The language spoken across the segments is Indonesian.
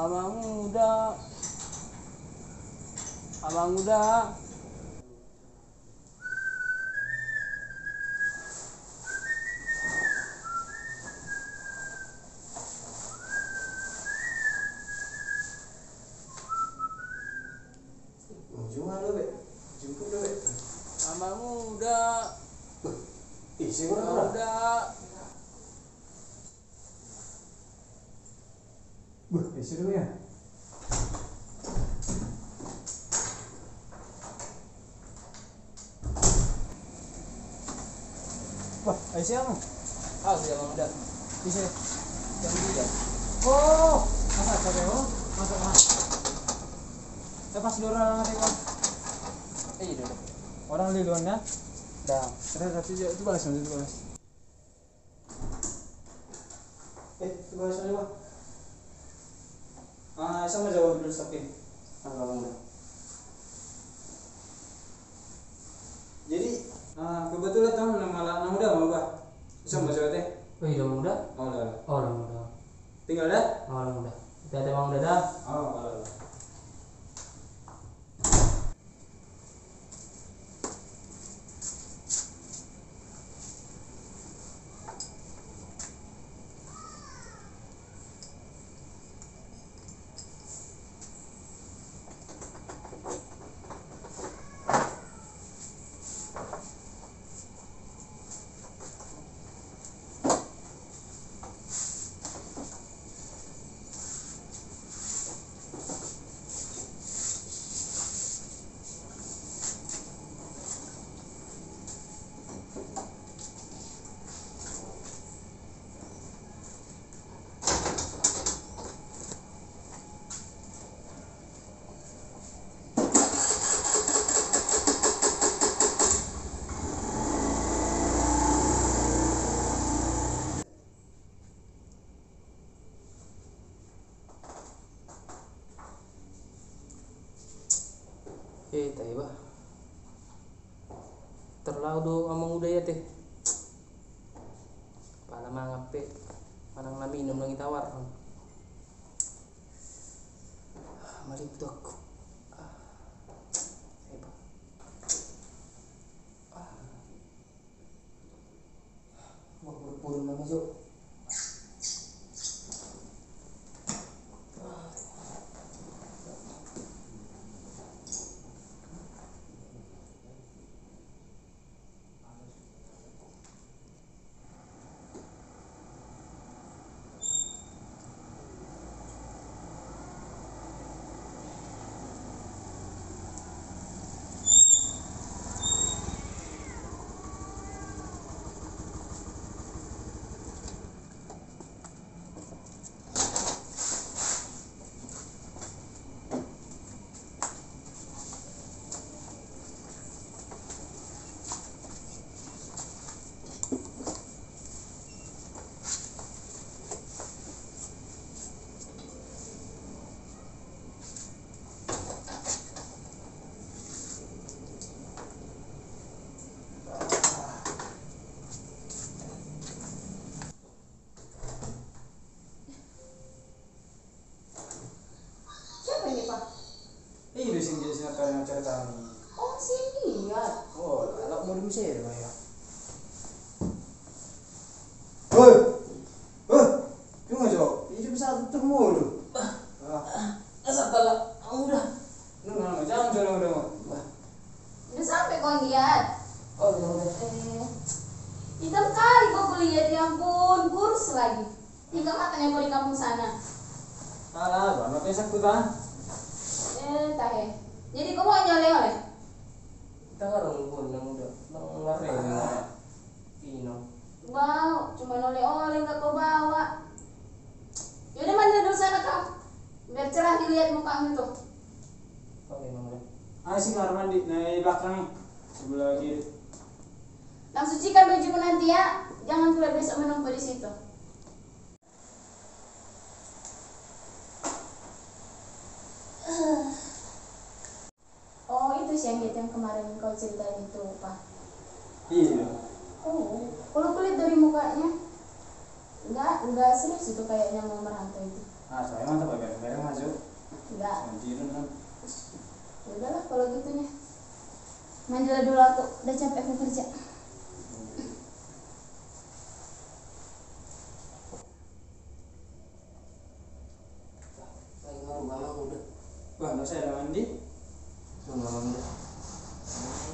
Abang muda, abang muda. Cuma lo be, jemput lo be. Abang muda, Isi orang abang orang. muda. Isi dulu ya. Wah, isi apa? Ah, sudah abang muda. Isi. Jam 3. Oh, masa capek lo? Masuk mas. Pas dulu orang nanti bang. Iya dulu. Orang di luar ya. Dah. Terus itu balas nanti itu balas. Itu balas nanti bang. Sama jawab dulu stopin. Abang muda. Jadi kebetulan tahu nama udah mau bah. Bisa baca teh. Oh iya muda. Oh lah. Oh abang muda. Tinggal dah. Oh abang muda. Hati-hati abang muda dah. Oh lah. Tayo ba? Terlalu amang muda ya teh. Pala mangape. Parang naminum ng itawar. Malito ako. Tayo ba? Magpuro na masuk. Ini sing jadi sinetron yang cerita nih. Oh, sih lihat. Oh, kalau mau dimisir ba ya? Hoi, cuma jauh. Ini bisa tutup mulu. Asal pala, udah. Nunggu jangan jalan udah. Udah sampai kau lihat. Oh, udah. Hitam kali kau lihat, ya ampun, kurus lagi. Tiga matanya kau di kampung sana. Alah, banget ya sakutan. Tahe. Jadi kau mau nyoleh-oleh? Kita ngarang pun yang udah ngareng. Ino. Wow, cuma oleh-oleh nggak kau bawa. Yaudah mandi dulu sana kau, biar cerah dilihat mukamu tuh. Oke, Bang udah. Si kamar mandi, nah di belakang nih, sebelah kiri. Langsung cucikan bajumu nanti ya, jangan keluar besok menumpuk di situ. Oh, itu sih yang kemarin kau ceritain itu, Pak. Iya. Oh, kalau kulit dari mukanya, enggak serius itu kayaknya mau merantau itu. Ah, saya mantap bareng masuk. Enggak. Anjir kan. Ya udahlah kalau gitunya. Mandi dulu aku, udah capek aku kerja. Lagi ngaruh mamang udah. Wah, nggak saya ada mandi. Mamang udah.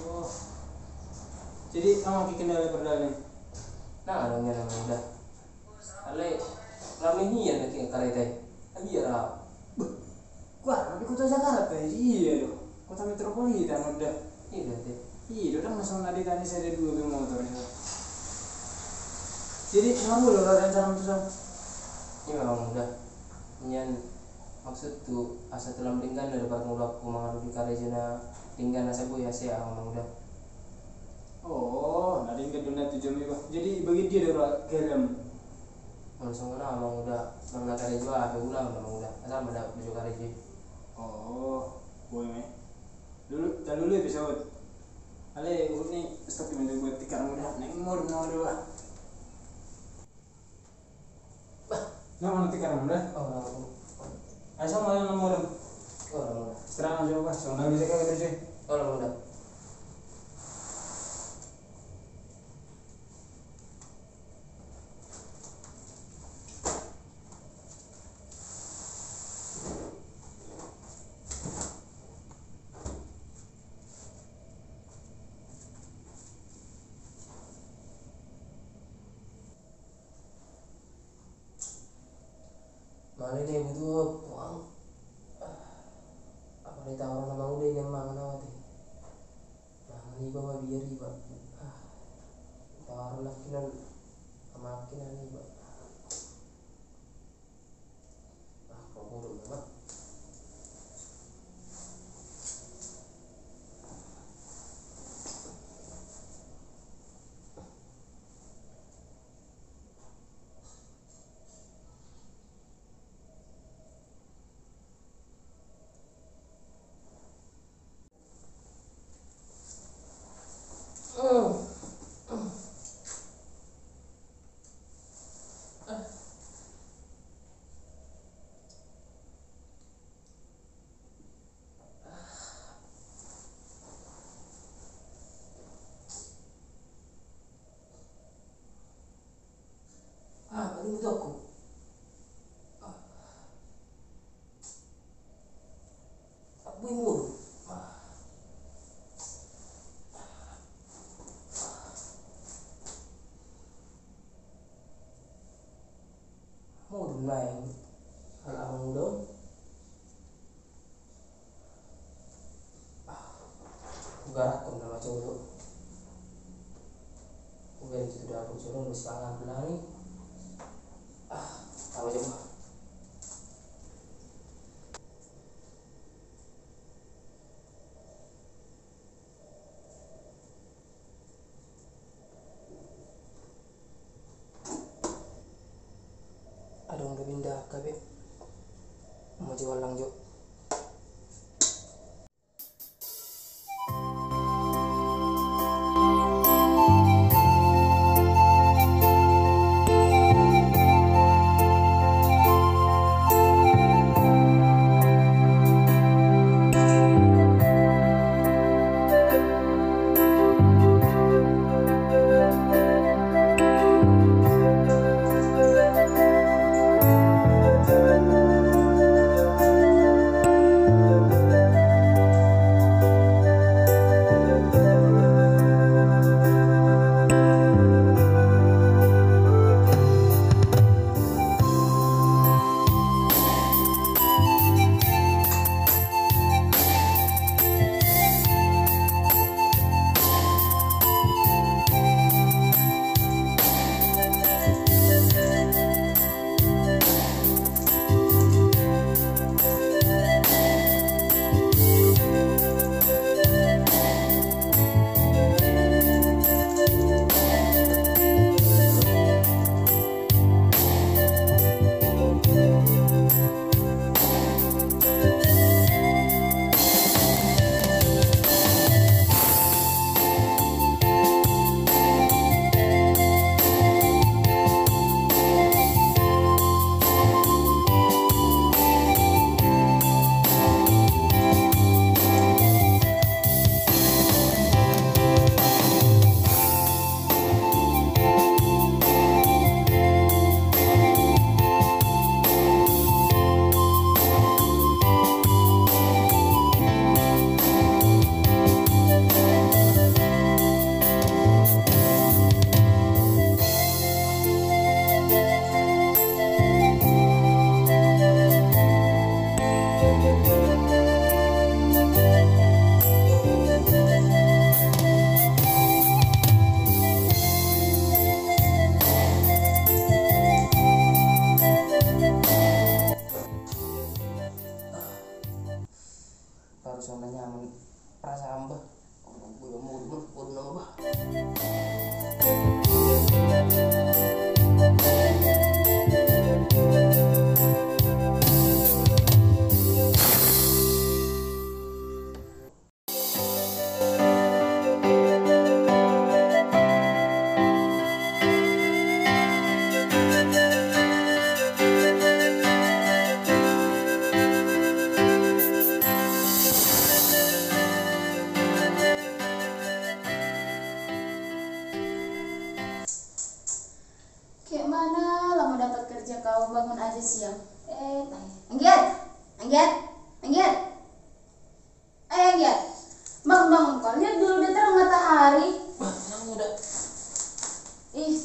Oh. Jadi kamu kendala perdana. Nah, adanya namanya udah. Ale, lama hian lagi kare teh. Lagi ya. Wah, tapi kota Jakarta iya loh. Kota metropolitan udah. Iya teh. Iya, udah langsung tadi saya ada 2 motor itu. Jadi kenapa lo rencana itu sama? Ini memang udah. Nyan maksud tuh asa telah ringgan daripada ngulak kumangadu di karejana ringgan asa boy asa memang udah. Oh, nanti ke dunia 7 minggu. Jadi bagi dia ada garam. Langsung kena memang udah. Memang karejo apa ulang memang udah. Asal ada baju karejo. Oh, boleh. Dulu episode. Ale urut nih stok di mana buat tikar mudah. Neng mod dua. Nah, mana tikar mudah? Oh, orang. Asal mana nomor? Oh, orang. Sekarang aja pas. Soalnya bisa kayak gitu sih. Oh, orang. Malah ini butuh uang. Apa nih tawaran sama udah yang mangan awat ini. Mangan iba mah biar iba. Tawaran lakinan kemakinan iba. Kau bodoh banget. Ini butuh aku. Aku ini mulu. Mau main alam dong. Garak kau nama cowok. Udah itu sudah aku suruh mesti pangan belani. Apa coba? Ada yang udah pindah kabe. Mau jual lanjut. harus yang nyaman perasaan bah gue mau nambah. Kayak mana lah mau dapat kerja kau bangun aja siang. Anggiat, Anggiat, Anggiat. Anggiat. Bangun kau, lihat dulu udah terang matahari. Yang udah. Ih.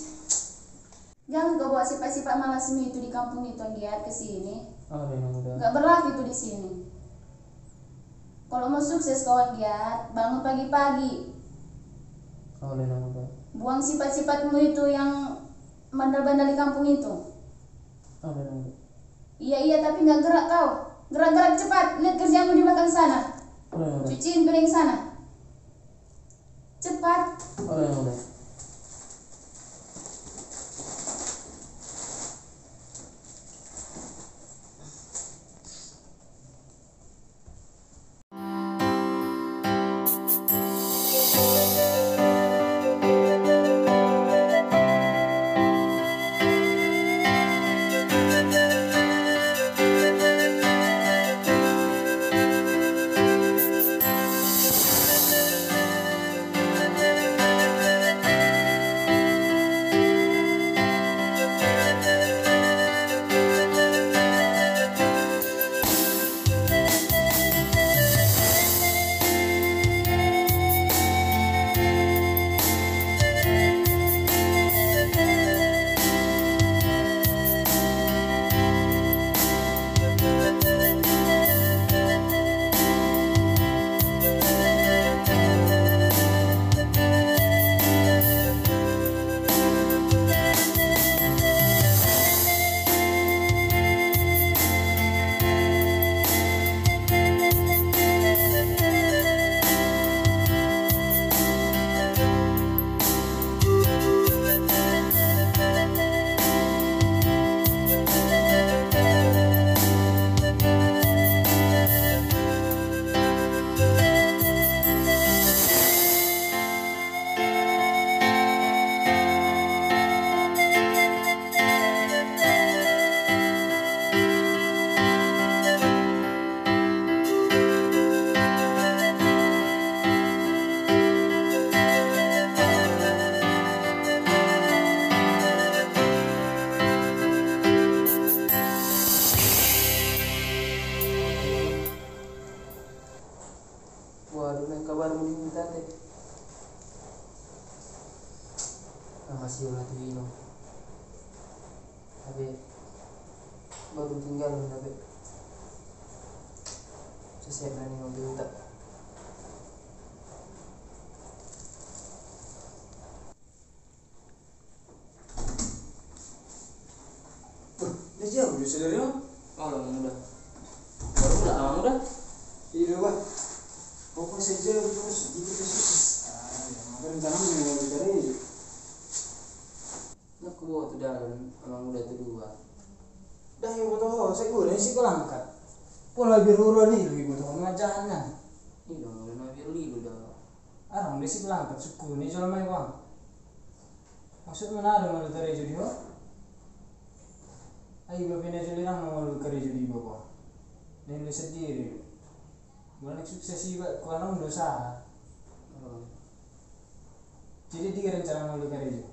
Jangan kau bawa sifat-sifat malasmu itu di kampung itu Anggiat ke sini. Oh, udah. Gak berlaku itu di sini. Kalau mau sukses kau Anggiat, bangun pagi-pagi. Oh, udah. Buang sifat-sifatmu itu yang bandel-bandel di kampung itu. Oh, udah. Iya tapi nggak gerak kau. Gerak-gerak cepat. Lihat kerjamu di belakang sana. Udah. Cuciin piring sana. Cepat. Oh, udah. Waduh, yang kabarmu diminta teh. Masih ulah tuh Ino. Tapi baru tinggal tapi saya berani minta. Udah jauh udah saudara. Oh, udah. Baru udah. Iya Pak. Pokoknya saja terus sedikit terus. Makan tanam mau dicari. Aku bawa tuh dalam, emang udah tuh dua. Dah yang foto saya udah sih pelangkat. Pola biru nih lagi foto ngajaran. Ini dong, udah nabi lilu dah. Arang desi pelangkat suku ni jual main bang. Maksud mana ada malu tarik jadi ho? Ayo bapak ni jadi orang malu kerja jadi bapak. Ini sendiri. Mulai sukses sih pak, kau orang dosa. Jadi dia rencana malu kerja.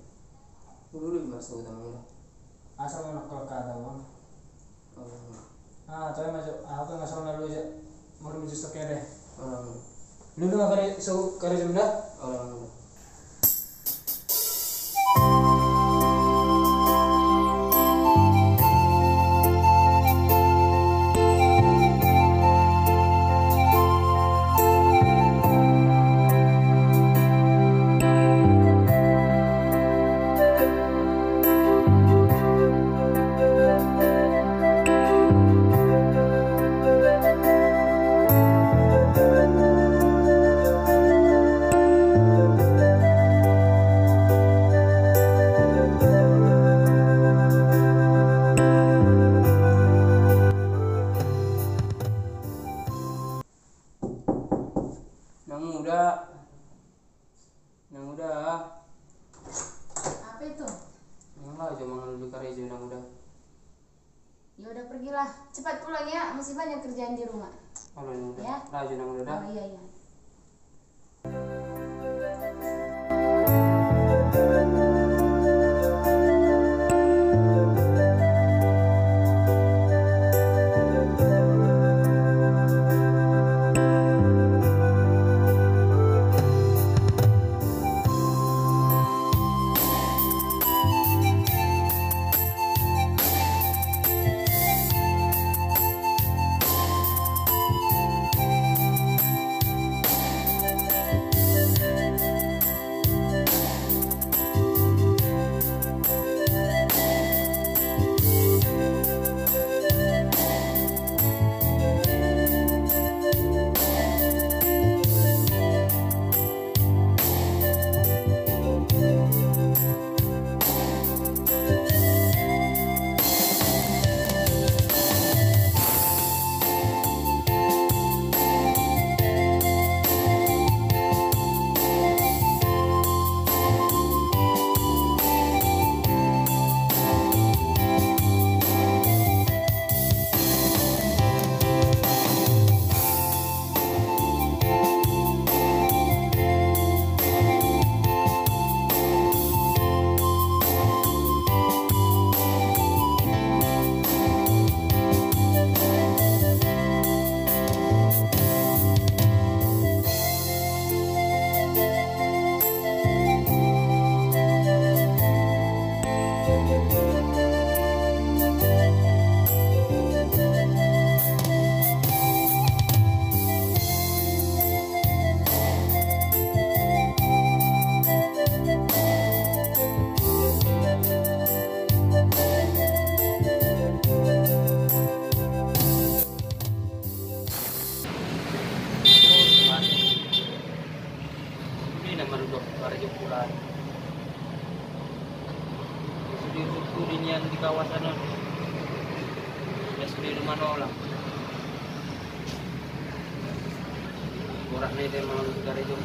Dulu masuk utang udah. Asal mau nak kata bang. Tapi macam apa nggak lalu aja. Mau menuju stok deh. Dulu nggak kerja jam dah. Yang muda. Yang muda. Apa itu? Yang lah cuma ngeludu karejo yang muda. Ya udah pergilah, cepat pulang ya, masih banyak kerjaan di rumah. Kalau yang muda. Ya. Rajo yang muda dah. Oh iya iya. Yang di kawasan SD Rumah Nolang. Borak nih dia mau dari jom.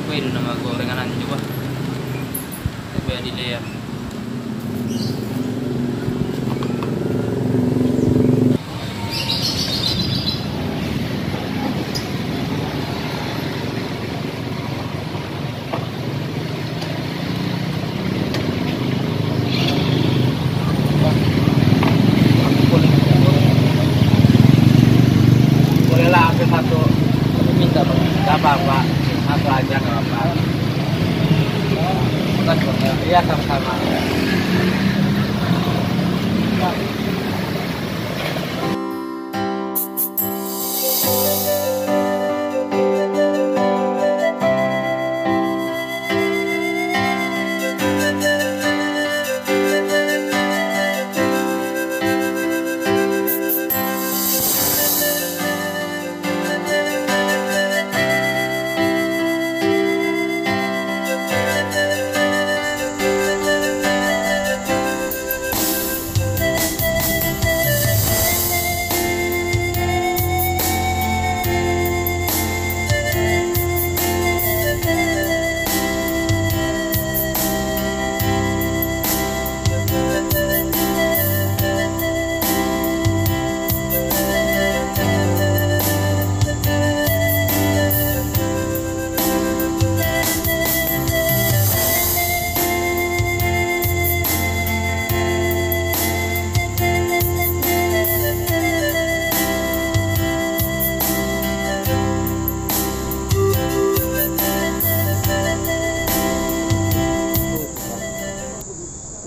Itu nama gorengan coba. Tapi ada layer. Bolehlah ambil satu. Minta bang. Gak apa-apa. Satu aja nggak apa-apa. Bukan bang. Iya sama-sama.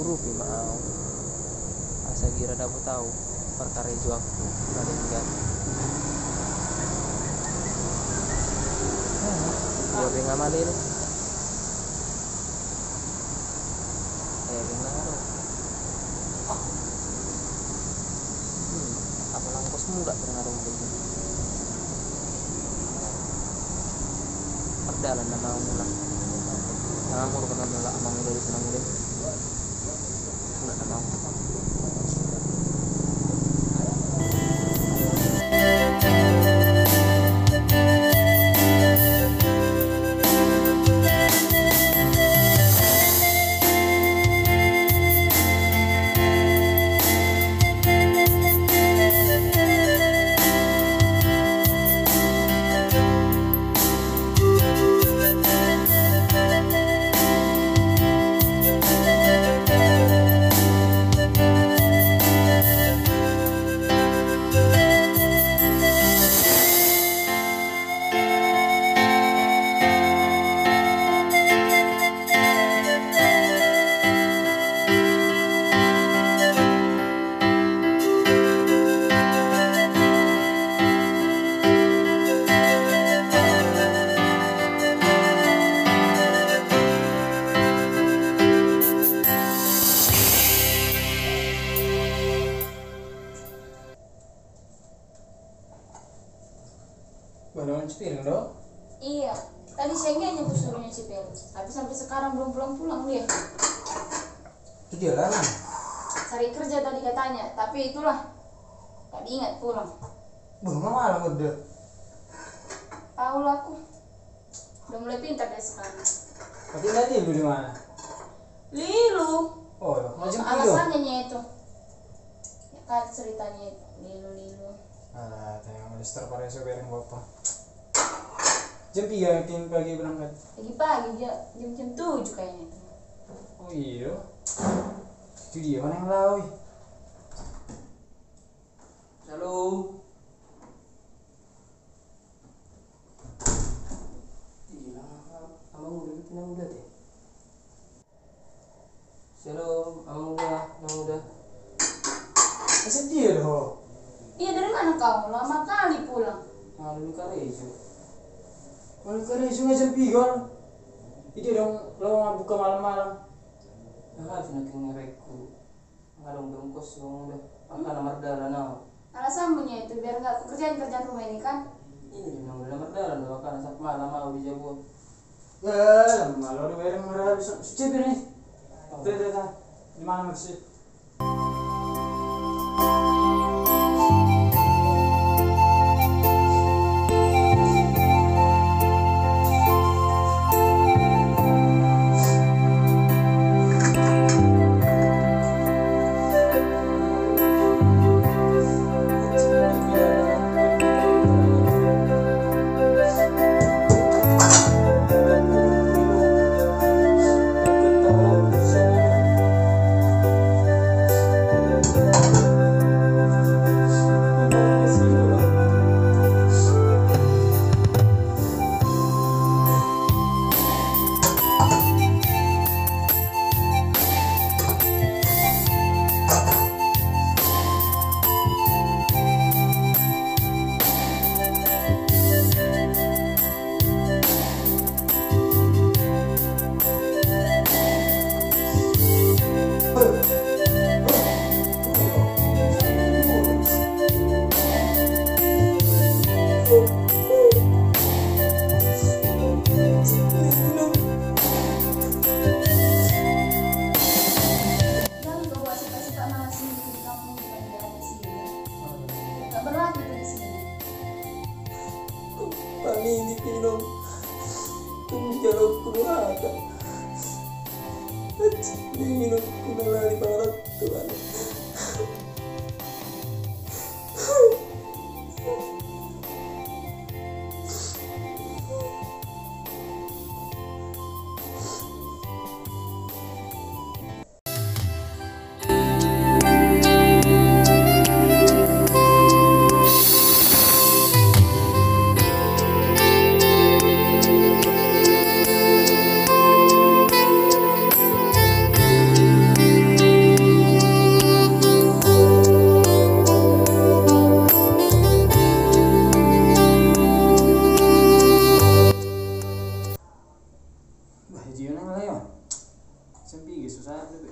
rupi mau asa gira dapat tahu perkara itu aku kadang dia pengen amal ini pengen apa langkos muda pernah dong itu perdalan nama mulah nama mur pernah mulah amang dari senang deh nggak nama Baru piring dong. Iya, tadi siangnya aku suruh nyuci piring, tapi sampai sekarang belum pulang-pulang dia. Itu dia lah. Cari kerja tadi katanya, tapi itulah gak diingat pulang. Belum malam udah. Tahu lah aku, udah mulai pintar deh sekarang. Tapi tadi lu di mana? Lilu, Oh, macam itu. alasannya itu. Ya kan ceritanya itu, lilu. Ah, tanya Mister pada soberin bapak. Jam 3 tim pagi berangkat. Pagi-pagi jam 7 kayaknya itu. Oh iya. Itu dia mana yang lawi? halo gila amang udah tenang udah deh shalom amang udah Masa dia doh? Iya, dari mana kau? Lama kali pulang. ngalu karejo Kalau kare sungai jam 3. Itu dong lo buka malam-malam. nah finakin ngereku ngadong bengkos dong udah akan nomor darah now Alasannya itu biar nggak kerjaan rumah ini kan? ini nomor darah dong akan sampai malam mau dijawab Malu ada barang merah bisa cipir nih. Tuh. Di mana sih? Jangan kau buat suka-suka malah sini di kampung bukan daerah sini. Gak berlaku tuh di sini. kami ini pinong jalur keluarga minum lari barat Tuhan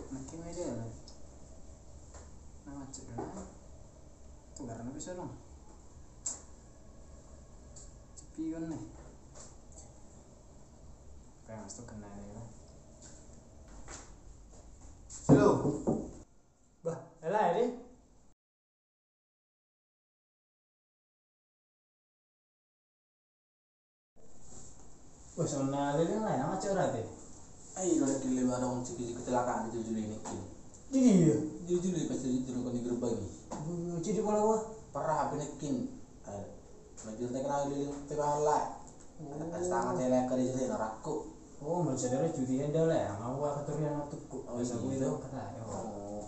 nanti media lah nama cedera tuh karena bisa dong cepi kan nih kayak mas tuh kena ya halo bah elah ya deh wah soalnya ada yang lain nama curhat deh Ay, lo lagi lima orang ciki kecelakaan di Juli ini. jadi ya Juli pas jadi kan di gerbang ini. jadi kalau gua Parah penekin. Majul teh kenal di tengah lah. Ada tangan tele kerja sih naraku. oh mau saudara cuti anda lah ya mau gua keturunan waktuku Oh, bisa gua iya. itu kata Oh,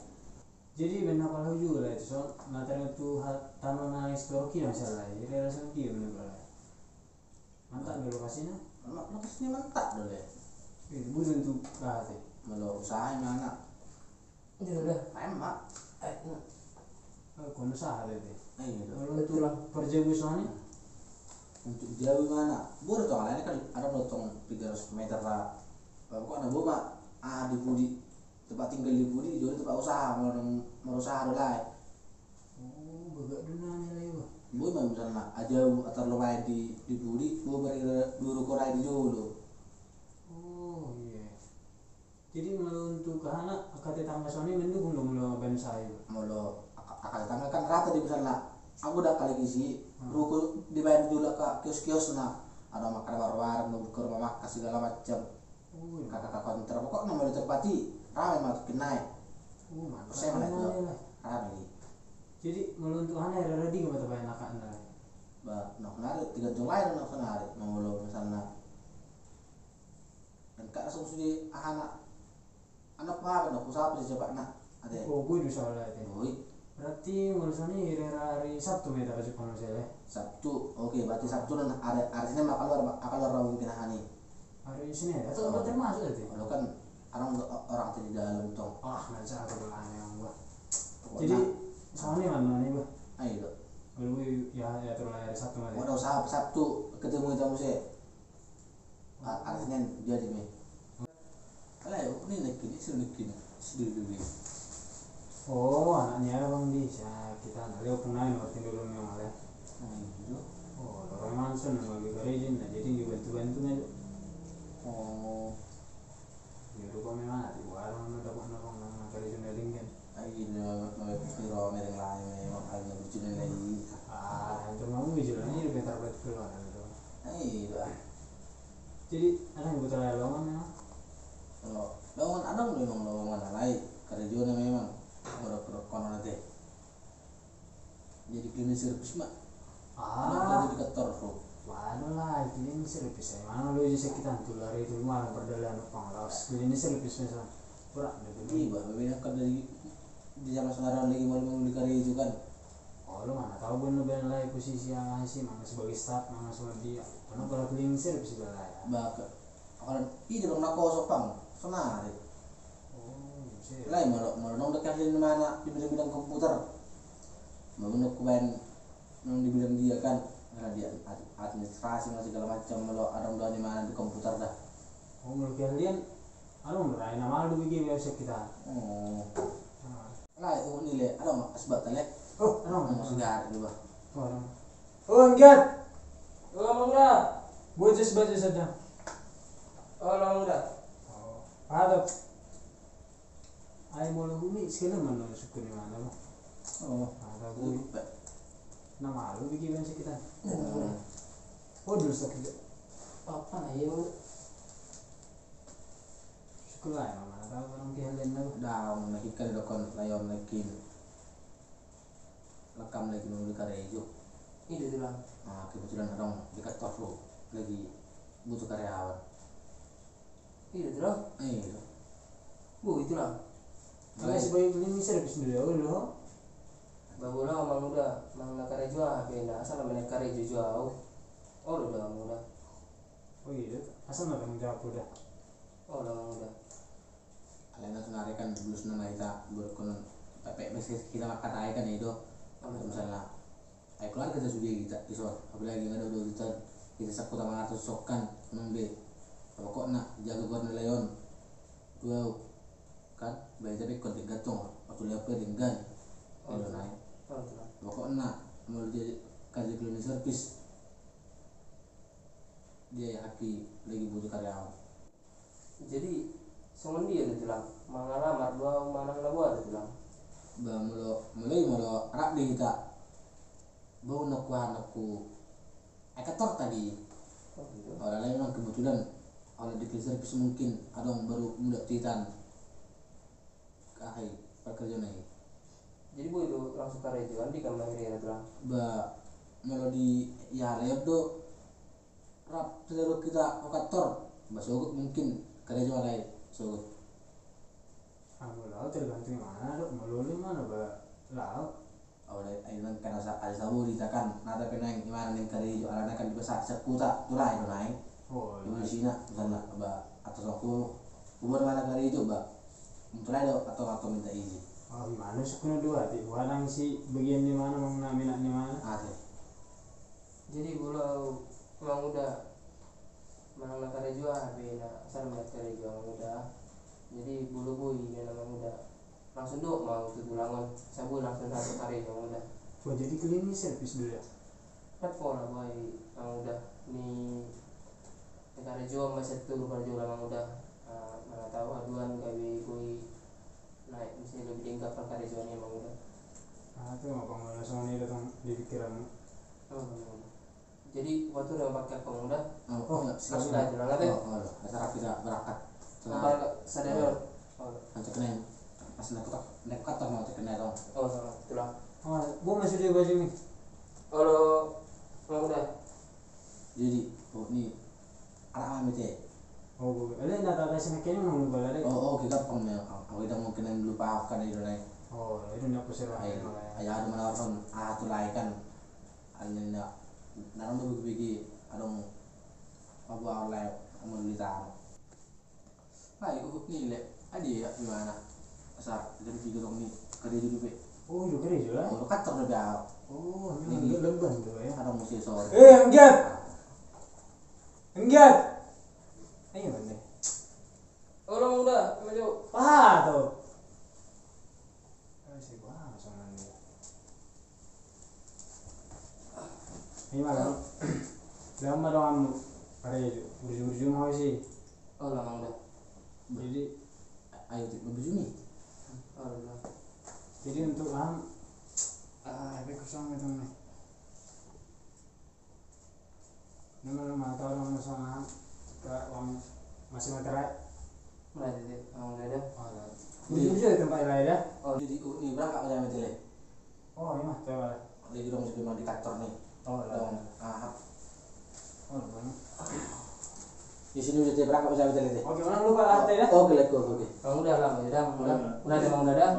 jadi benar kalau juga lah itu so materi itu tanah nangis toroki masalah jadi rasa dia benar lah mantap di lokasinya mak lokasinya mantap dulu ya. itu bukan tuh bahasa Melo usaha mana? Itu udah. Emak. kono sah ada deh Ayo gitu. kalau untuk perjebusannya Untuk jauh mana? Buru tuh lainnya kan ada notong 300 meter lah. Kok ada boma? Di Budi. Tempat tinggal di Budi, jadi tempat usaha, mau usaha dulu lah. oh bagak dunanya lah ya Bu memang misalnya aja atau lumayan di Budi, bu beri dulu korai di dulu. oh iya jadi kalau untuk anak akad tetangga Sony mendukung dong lo ben saya Mau lo akal tangga kan rata di misalnya. Aku udah kali gisi, ruko dibayar dulu ke kios-kios nah. Ada makan warung-warung, mau ke rumah makan segala macam. oh iya Kakak konter pokok nomor ditempati ramai masukin naik. oh mantap Saya mana itu? dunanya lah Ramai. jadi kalau untuk anak ada ready nggak betul banyak anak anda Nak nari tiga jam lain nak nari mau lo misalnya. Dan kak langsung sudah anak apa anak usaha bisa coba nak ada. oh gue bisa lah itu Oi, berarti ngurusannya hari Sabtu meta kasih kono saya Sabtu, oke berarti Sabtu dan hari Senin akan luar mungkin hani. hari Senin atau udah termasuk itu Kalau kan orang di dalam tong. ngaca aku bilang yang gua Pokoknya, jadi soalnya mana nih gua ayo kalau gua ya terus hari Sabtu mau aja ada usaha Sabtu ketemu itu saya. Hari Senin jadi nih. Alah yuk ini nekin sedih. oh anaknya bang bisa kita nggak punai ngerti dulu yang malah Itu. oh orang manson lagi kerja nah jadi dibantu nih Oh, di rumah memang ada warung ada orang kerja dari kan ayo mau piro mereng lain memang hal yang lucu lagi. itu mau bicara ini lebih terberat keluar gitu Ayo jadi ada yang butuh lowongan memang kalau lowongan ada memang lowongan lain kerja memang mau konon nanti. Jadi klinis servis mak. Jadi kantor bro. waduh lah ini servis ya mana lu bisa kita tuh lari itu malah perdalaan panglaus ini servis misalnya kurang dari Iya, berbeda kan dari di zaman sekarang lagi mau di karya itu kan. oh lu mana tahu bener lagi posisi yang ngasih mana sebagai staff mana sebagai dia karena kalau cleaning service belah ya Bak, kalau ini dong nak kosong pang, sonari. oh bisa Lain mau nong dekat di mana di bidang komputer. Mau nong kuban nong di bidang dia kan, karena dia administrasi masih segala macam kalau ada udah di mana di komputer dah. oh menurut kalian aduh berai nama lu bikin website kita Oh, lah itu nilai ada mak asbat tele. oh aduh Mau segar juga. oh enggak Oh, Mangga. buat baca saja Oh, Mangga. oh ada ay mau huni sekali mana syukur di mana lo Oh, ada gue lupa. nama lu bikin website kita Oh, oh dulu stok juga Apa ya? syukur lah ya mana tahu orang kalian lo dah lagi kan dokon layon lagi rekam lagi nunggu di karya itu. Itu tuh lang. Nah, kebetulan orang dekat toko lagi butuh karyawan. Itu tuh lang. Iya. Bu itu lang. kalau sebagai cleaning service dulu lo Bagula mang udah mang nakare jua benda asal mana kare jauh. Oh udah mang udah. oh iya asal nggak tanggung jawab udah Oh udah mang udah. Kalian harus narikan dulu senang kita berkonon tapi meski kita makan air kan itu. Kalau misalnya air keluar kita sudah kita isor. Apalagi nggak ada udah kita sakut sama atas sokan nong be. Pokok nak jaga gua leon. Gua kan bayar tapi konten gatong waktu lihat dengan itu naik pokoknya mau dia kerja cleaning service dia aki lagi butuh karyawan. Jadi songon dia tu lang mangalamar dua manang lawa tu lang Ba mulu rak di kita bau nakku ekator tadi orang lain memang kebetulan oleh di cleaning service mungkin ada yang baru muda titan kahai pekerjaan ini. jadi boy itu langsung karya jualan di kamar dia tu lang Ba mulu di ya lep do rap terus kita okator basogut mungkin kerja jual lain sogut Aku laut tergantung mana dok, melulu mana laut. oleh ainan karena ada sabu ditakan nada penang gimana nih kerja jual anak kan besar sekuta tulah itu naik Oh, di sini misalnya ba atas aku umur mana kerja itu ba untuk lain atau minta izin oh gimana sih kuno dua, di wadang si bagian di mana mau minat di mana? ada jadi bola memang udah manang nak karya jual bina asal melihat karya jual memang udah jadi bulu boy dia memang udah langsung dok mau tu tulangan sabu langsung satu karya memang udah Oh jadi cleaning service dulu ya? kan pola boy memang udah ni karya jual masih tu karya jual memang udah mana tahu aduan gawe boy naik mesti lebih tingkat karya jualnya memang udah Ah tu apa nggak langsung ini datang di pikiranmu? jadi waktu udah pakai pemuda oh enggak langsung aja lah nggak oh dasar kita berangkat sadar nanti kena pas naik kotak mau kena dong oh sama itulah Oh, gua masih di baju ni. kalau pemuda jadi oh ini anak amit ya Oh, gua. Ada nak ada sini kini mau lupa lagi. oh kita pemel aku kita mungkin yang lupa kan itu naik Oh, itu nak pusing lah. ayah ada menawarkan tuh lain kan ada naran tuh bagi ada apa online mau ditaruh ini le adi ya gimana asal jadi tiga dong nih kerja dulu be Oh, juga dia juga. oh kantor udah Oh, ini lemban tu ya. ada mesti sore Enggat. Enggat. Ayo mana? orang muda maju Ah, tu. Si gua sama ni. Ini malam. Lama dong pada berjum-berjum mau sih. oh lama muda Jadi ayo berbaju nih oh lama jadi untuk tapi kosong itu nih. Nama tahu nama sama masih materai. mulai jadi orang muda dah Berjum-berjum di tempat lain ya. oh jadi ini berangkat aja sama tele Oh, ini mah coba. jadi dong sudah di kantor nih Oh, dong Oh, mana? di sini udah berangkat aja sama tele Oke, mana lupa lantai ya? oke oke orang muda lama jadi muda ada orang muda dah